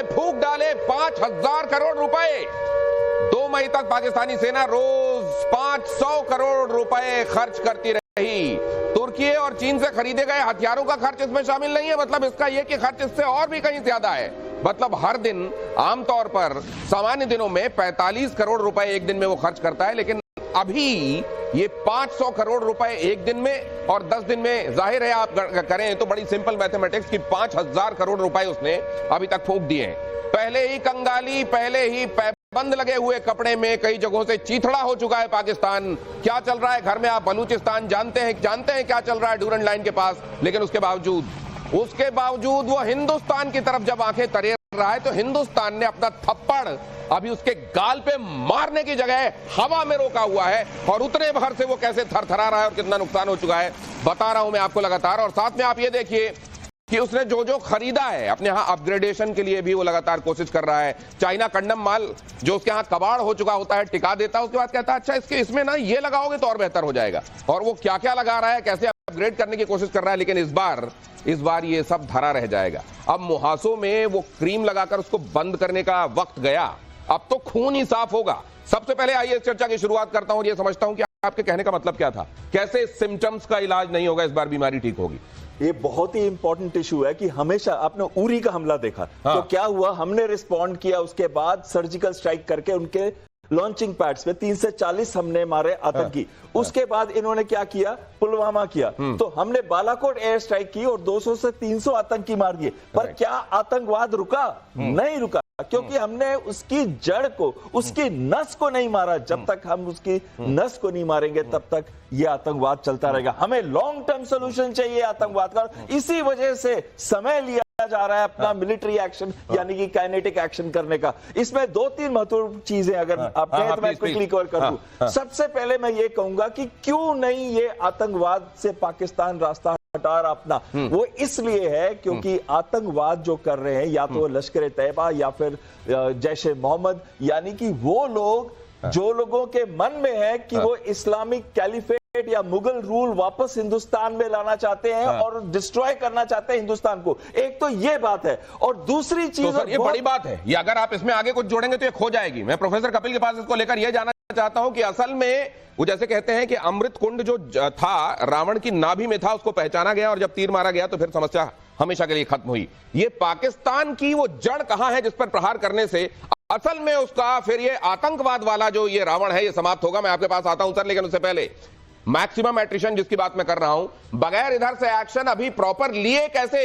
ने फूंक डाले 5,000 करोड़ रुपए। 2 मई तक पाकिस्तानी सेना रोज 500 करोड़ रुपए खर्च करती रही। तुर्की और चीन से खरीदे गए हथियारों का खर्च इसमें शामिल नहीं है। मतलब इसका यह कि खर्च इससे और भी कहीं ज्यादा है। मतलब हर दिन आमतौर पर सामान्य दिनों में 45 करोड़ रुपए एक दिन में वो खर्च करता है, लेकिन अभी ये 500 करोड़ रुपए एक दिन में और 10 दिन में, जाहिर है आप करें तो बड़ी सिंपल मैथमेटिक्स की 5,000 करोड़ रुपए उसने अभी तक फूंक दिए हैं। पहले ही कंगाली, पहले ही बंद लगे हुए कपड़े में कई जगहों से चीथड़ा हो चुका है पाकिस्तान। क्या चल रहा है घर में आप बलूचिस्तान जानते हैं क्या चल रहा है डूरन लाइन के पास। लेकिन उसके बावजूद वो हिंदुस्तान की तरफ जब आंखें तरेर रहा है तो हिंदुस्तान ने अपना थप्पड़ अभी उसके गाल पे मारने की जगह हवा में रोका हुआ है। और उतने भर से वो कैसे थरथरा रहा है और कितना नुकसान हो चुका है बता रहा हूं मैं आपको लगातार। और साथ में आप ये देखिए कि उसने जो खरीदा है अपने यहां अपग्रेडेशन के लिए भी वो लगातार कोशिश कर रहा है। चाइना कंडम माल जो उसके यहां कबाड़ हो चुका होता है टिका देता है, उसके बाद कहता है अच्छा इसमें ना ये लगाओगे तो और बेहतर हो जाएगा। और वो क्या क्या लगा रहा है, कैसे अपग्रेड करने की कोशिश कर रहा है। लेकिन इस बार ये सब धरा रह जाएगा। अब मुहासों में वो क्रीम लगाकर उसको बंद करने का वक्त गया, अब तो खून ही साफ होगा। सबसे पहले आइए इस चर्चा की शुरुआत करता हूं। ये समझता हूं कि आपके कहने का मतलब क्या था, कैसे सिम्टम्स का इलाज नहीं होगा, इस बार बीमारी ठीक होगी। ये बहुत ही इंपॉर्टेंट इशू है कि हमेशा आपने उरी का हमला देखा। हाँ। तो क्या हुआ, हमने रिस्पॉन्ड किया, उसके बाद सर्जिकल स्ट्राइक करके उनके लॉन्चिंग पैड्स पे 3 से 40 हमने मारे आतंकी। उसके बाद इन्होंने क्या किया, पुलवामा किया। तो हमने बालाकोट एयर स्ट्राइक की और 200 से 300 आतंकी मार दिए। पर क्या आतंकवाद रुका? नहीं रुका, क्योंकि हमने उसकी जड़ को, उसकी नस को नहीं मारा। जब तक हम उसकी नस को नहीं मारेंगे तब तक ये आतंकवाद चलता रहेगा। हमें लॉन्ग टर्म सोल्यूशन चाहिए आतंकवाद का। इसी वजह से समय लिया जा रहा है अपना मिलिट्री एक्शन यानी कि काइनेटिक एक्शन करने का। इसमें 2-3 महत्वपूर्ण चीजें अगर आप कहें तो मैं क्विकली कवर कर दूं। सबसे पहले मैं ये कहूंगा कि क्यों नहीं ये आतंकवाद से पाकिस्तान रास्ता हटा रहा अपना, वो इसलिए है क्योंकि आतंकवाद जो कर रहे हैं या तो लश्कर तैयबा या फिर जैश ए मोहम्मद, यानी कि वो लोग जो लोगों के मन में है कि वो इस्लामिक कैलिफेट या मुगल रूल वापस हिंदुस्तान में लाना चाहते हैं और डिस्ट्रॉय करना चाहते हैं हिंदुस्तान को। एक तो ये बात है, और दूसरी चीज तो ये बड़ी बात है। ये अगर आप इसमें आगे कुछ जोड़ेंगे तो ये खो जाएगी। मैं प्रोफेसर कपिल के पास इसको लेकर यह जानना चाहता हूं कि असल में वो जैसे कहते हैं कि अमृत कुंड जो था रावण की नाभि में था, उसको पहचाना गया और जब तीर मारा गया तो फिर समस्या हमेशा के लिए खत्म हुई। ये पाकिस्तान की वो जड़ कहां है जिस पर प्रहार करने से असल में उसका फिर ये आतंकवाद वाला जो ये रावण है ये समाप्त होगा। मैं आपके पास आता हूं सर, लेकिन उससे पहले मैक्सिमम एट्रिशन जिसकी बात मैं कर रहा हूं, बगैर इधर से एक्शन अभी प्रॉपर लिए कैसे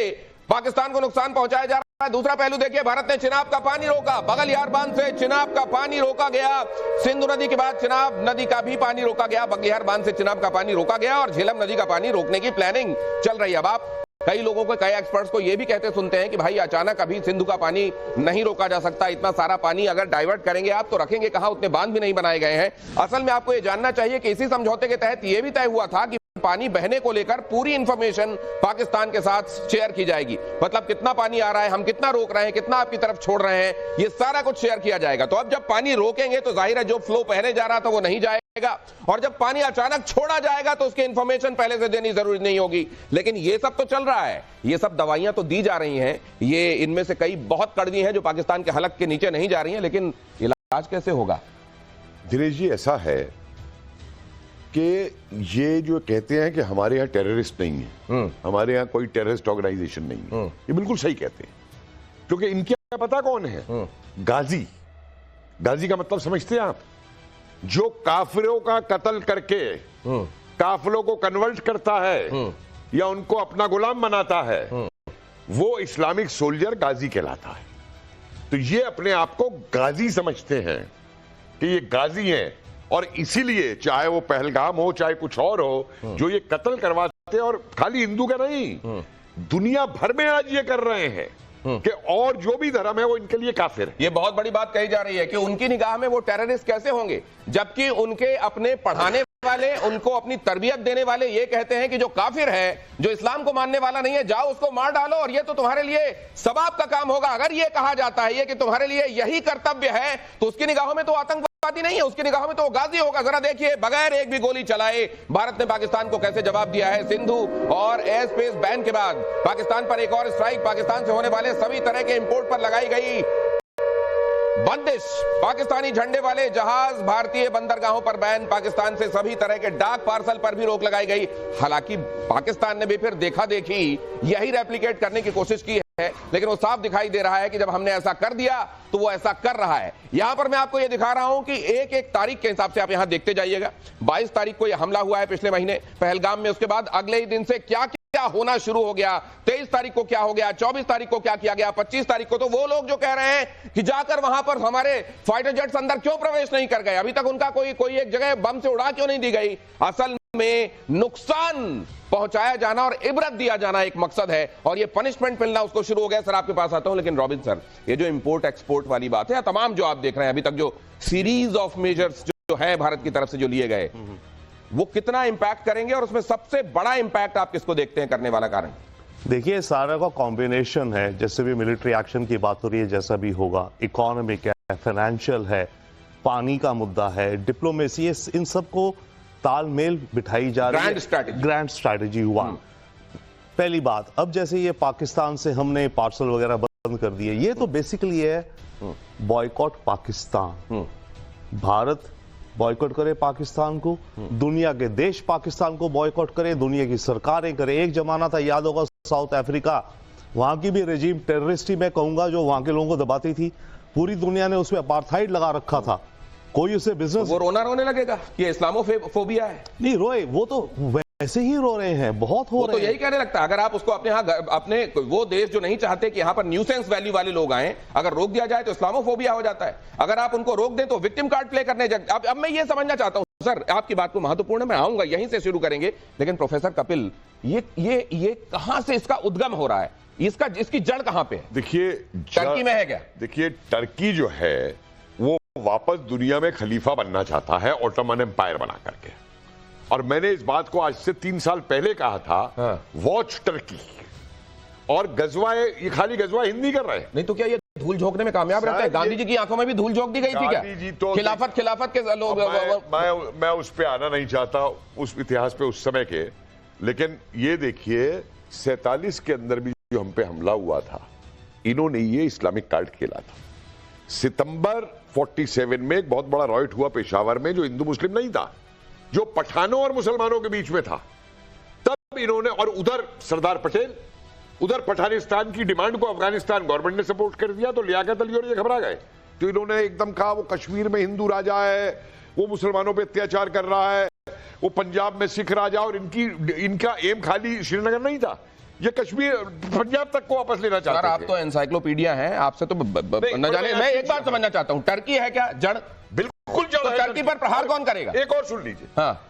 पाकिस्तान को नुकसान पहुंचाया जा रहा है। दूसरा पहलू देखिए, भारत ने चिनाब का पानी रोका, बगल यार बांध से चिनाब का पानी रोका गया। सिंधु नदी के बाद चिनाब नदी का भी पानी रोका गया, बगलियार बांध से चिनाब का पानी रोका गया और झेलम नदी का पानी रोकने की प्लानिंग चल रही है। अब आप कई लोगों को, कई एक्सपर्ट्स को यह भी कहते सुनते हैं कि भाई अचानक अभी सिंधु का पानी नहीं रोका जा सकता, इतना सारा पानी अगर डाइवर्ट करेंगे आप तो रखेंगे कहां, उतने बांध भी नहीं बनाए गए हैं। असल में आपको यह जानना चाहिए कि इसी समझौते के तहत यह भी तय हुआ था कि पानी बहने को लेकर पूरी इंफॉर्मेशन पाकिस्तान के साथ शेयर की जाएगी। मतलब कितना पानी आ रहा है, हम कितना रोक रहे हैं, कितना आपकी तरफ छोड़ रहे हैं, ये सारा कुछ शेयर किया जाएगा। तो अब जब पानी रोकेंगे तो जाहिर है जो फ्लो पहले जा रहा था वो नहीं जाएगा, और जब पानी अचानक छोड़ा जाएगा तो उसकी इंफॉर्मेशन पहले से देनी जरूरी नहीं होगी। लेकिन ये सब तो चल रहा है, ये सब दवाइयां तो दी जा रही हैं, ये इनमें से कई बहुत कड़वी हैं जो पाकिस्तान के हलक के नीचे नहीं जा रही हैं, लेकिन इलाज कैसे होगा? दिनेश जी, ऐसा है कि ये जो कहते हैं कि हमारे यहाँ टेररिस्ट नहीं है, हमारे यहाँ कोई टेररिस्ट ऑर्गेनाइजेशन नहीं है, ये बिल्कुल सही कहते हैं। क्योंकि इनके पता कौन है? गाजी। गाजी का मतलब समझते हैं आप? जो काफिरों का कत्ल करके काफिरों को कन्वर्ट करता है या उनको अपना गुलाम बनाता है, वो इस्लामिक सोल्जर गाजी कहलाता है। तो ये अपने आप को गाजी समझते हैं कि ये गाजी हैं, और इसीलिए चाहे वो पहलगाम हो चाहे कुछ और हो, जो ये कत्ल करवाते हैं, और खाली हिंदू का नहीं, दुनिया भर में आज ये कर रहे हैं कि और जो भी धर्म है वो इनके लिए काफिर है। ये बहुत बड़ी बात कही जा रही है कि उनकी निगाह में वो टेररिस्ट कैसे होंगे, जबकि उनके अपने पढ़ाने वाले, उनको अपनी तरबियत देने वाले ये कहते हैं कि जो काफिर है, जो इस्लाम को मानने वाला नहीं है, जाओ उसको मार डालो और ये तो तुम्हारे लिए सवाब का काम होगा। अगर ये कहा जाता है ये कि तुम्हारे लिए यही कर्तव्य है, तो उसकी निगाहों में तो आतंकवाद ही नहीं है, उसकी निगाहों में तो वो गाजी होगा। जरा देखिए, बगैर एक भी गोली चलाए भारत ने पाकिस्तान को कैसे जवाब दिया है। सिंधु और एयर स्पेस बैन के बाद पाकिस्तान पर एक और स्ट्राइक, पाकिस्तान से होने वाले सभी तरह के इंपोर्ट पर लगाई गई बंदिश, पाकिस्तानी झंडे वाले जहाज, भारतीय बंदरगाहों पर बैन, पाकिस्तान से सभी तरह के डाक पार्सल पर भी रोक लगाई गई। हालांकि पाकिस्तान ने भी फिर देखा देखी यही रेप्लिकेट करने की कोशिश की है, लेकिन वो साफ दिखाई दे रहा है कि जब हमने ऐसा कर दिया तो वो ऐसा कर रहा है। यहां पर मैं आपको ये दिखा रहा हूं कि एक एक तारीख के हिसाब से आप यहां देखते जाइएगा। 22 तारीख को यह हमला हुआ है पिछले महीने पहलगाम में, उसके बाद अगले ही दिन से क्या क्या होना शुरू हो गया। 23 तारीख को क्या हो गया, 24 तारीख को क्या किया गया, 25 तारीख को तो वो लोग जो कह रहे हैं कि जाकर वहां पर हमारे फाइटर जेट्स अंदर क्यों प्रवेश नहीं कर गए, अभी तक उनका कोई एक जगह बम से उड़ा क्यों नहीं दी गई। असल में नुकसान पहुंचाया जाना और इबरत दिया जाना एक मकसद है, और ये पनिशमेंट मिलना उसको शुरू हो गया। सर आपके पास आता हूं, लेकिन रॉबिन सर, ये जो इंपोर्ट एक्सपोर्ट वाली बात है, तमाम जो आप देख रहे हैं अभी तक जो सीरीज ऑफ मेजर्स जो है भारत की तरफ से जो लिए गए, वो कितना इंपैक्ट करेंगे, और उसमें सबसे बड़ा इंपैक्ट आप किसको देखते हैं करने वाला कारण? देखिए, सारा का कॉम्बिनेशन है, जैसे भी मिलिट्री एक्शन की बात हो रही है, जैसा भी होगा, इकोनॉमिक है, फाइनेंशियल है, पानी का मुद्दा है, डिप्लोमेसी, इन सबको तालमेल बिठाई जा रही है। ग्रैंड स्ट्रैटेजी हुआ। पहली बात, अब जैसे ये पाकिस्तान से हमने पार्सल वगैरह बंद कर दिए, ये तो बेसिकली है बॉयकॉट पाकिस्तान। भारत बॉयकॉट करे पाकिस्तान को, दुनिया के देश पाकिस्तान को बॉयकॉट करे, दुनिया की सरकारें करे। एक जमाना था, याद होगा, साउथ अफ्रीका, वहां की भी रेजिम टेररिस्ट ही मैं कहूंगा, जो वहां के लोगों को दबाती थी। पूरी दुनिया ने उसमें अपार्थाइड लगा रखा था, कोई उसे बिजनेस, वो रोने लगेगा कि इस्लामोफोबिया है। नहीं रोए, वो तो वैसे ही रो रहे हैं, बहुत हो रहे हैं। तो यही कहने लगता है, अगर आप उसको अपने यहाँ अपने वो देश जो नहीं चाहते कि यहाँ पर न्यूसेंस वैल्यू वाले लोग आए, अगर रोक दिया जाए तो इस्लामोफोबिया हो जाता है। अगर आप उनको रोक दें तो विक्टिम कार्ड प्ले करने अब मैं ये समझना चाहता हूं सर, आपकी बात को महत्वपूर्ण, मैं आऊंगा, यहीं से शुरू करेंगे, लेकिन प्रोफेसर कपिल, ये कहां से इसका उद्गम हो रहा है, इसकी जड़ कहां पे है? देखिए, टर्की में है क्या? देखिए, टर्की जो है वो वापस दुनिया में खलीफा बनना चाहता है, ऑटोमन एम्पायर बना करके। और मैंने इस बात को आज से 3 साल पहले कहा था, वॉच टर्की। और गजवा, ये खाली गजवा हिंदी कर रहे हैं। नहीं तो क्या ये धूल झोंकने में कामयाब रहता है? गांधी जी की आंखों में भी धूल झोंक दी गई थी क्या? तो खिलाफत के लोग, मैं उस पे आना नहीं चाहता, उस इतिहास पे उस समय के, लेकिन ये देखिए 47 के अंदर भी जो हम पे हमला हुआ था, इन्होंने ये इस्लामिक कार्ड खेला था। सितंबर 47 में एक बहुत बड़ा रॉयट हुआ पेशावर में, जो हिंदू मुस्लिम नहीं था, जो पठानों और मुसलमानों के बीच में था। तब इन्होंने, और उधर सरदार पटेल, उधर पठानिस्तान की डिमांड को अफगानिस्तान गवर्नमेंट ने सपोर्ट कर दिया, तो लियाकत अली और ये घबरा गए। तो इन्होंने एकदम कहा वो कश्मीर में हिंदू राजा है, वो मुसलमानों पे अत्याचार कर रहा है, वो पंजाब में सिख राजा, और इनका एम खाली श्रीनगर नहीं था, ये कश्मीर पंजाब तक को वापस लेना चाहते थे। आप तो एनसाइक्लोपीडिया हैं, आपसे तो न जाने। मैं एक बात समझना चाहता हूं, टर्की है क्या जड़? बिल्कुल जड़ है। टर्की पर प्रहार कौन करेगा? एक और सुन लीजिए, हाँ,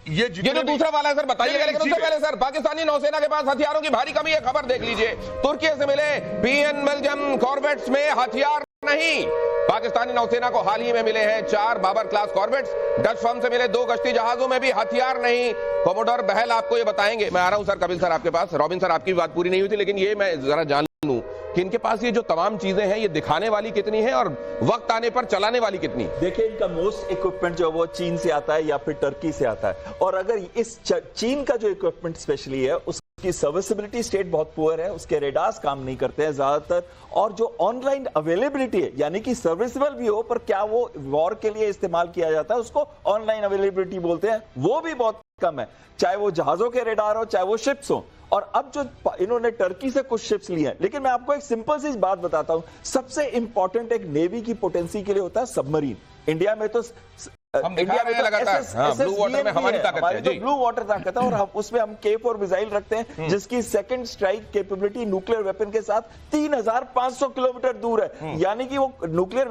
ये जो दूसरा वाला है सर बताइएगा, लेकिन उससे पहले सर, पाकिस्तानी नौसेना के पास हथियारों की भारी कमी है, खबर देख लीजिए। तुर्की से मिले पीएन बेल्जियम कॉर्वेट्स में हथियार नहीं। पाकिस्तानी नौसेना को हाल ही में मिले हैं 4 Babur class corvettes. Dutch firm से मिले 2 गश्ती जहाजों में भी हथियार नहीं। कमोडोर बहल आपको ये बताएंगे। मैं आ रहा हूं सर कपिल सर आपके पास। रॉबिन सर, आपकी बात पूरी नहीं हुई थी, लेकिन ये मैं जरा जान लूं कि इनके पास ये जो तमाम चीजें हैं, ये दिखाने वाली कितनी है और वक्त आने पर चलाने वाली कितनी? देखिए, इनका मोस्ट इक्विपमेंट जो वो चीन से आता है या फिर टर्की से आता है, और अगर इस चीन का जो इक्विपमेंट स्पेशली है, उसकी सर्विसेबिलिटी स्टेट बहुत पुअर है, उसके रेडार्स काम नहीं करते हैं ज्यादातर, और जो ऑनलाइन अवेलेबिलिटी है, यानी कि सर्विसेबल भी हो पर क्या वो वॉर के लिए इस्तेमाल किया जाता है, उसको ऑनलाइन अवेलेबिलिटी बोलते हैं, वो भी बहुत कम है, चाहे वो जहाजों के रेडार हो, चाहे वो शिप्स हो। और अब जो इन्होंने टर्की से कुछ शिप्स लिए हैं, लेकिन मैं आपको एक सिंपल सी बात बताता हूं, सबसे इंपॉर्टेंट एक नेवी की पोटेंसी के लिए होता है सबमरीन। इंडिया में तो इंडिया में लगातार ब्लू वाटर में हमारी ताकत है जी, ब्लू वाटर ताकत है, और उसमें हम K4 मिसाइल रखते हैं, जिसकी second strike capability nuclear weapon के साथ 3500 किलोमीटर दूर है। यानी कि वो न्यूक्लियर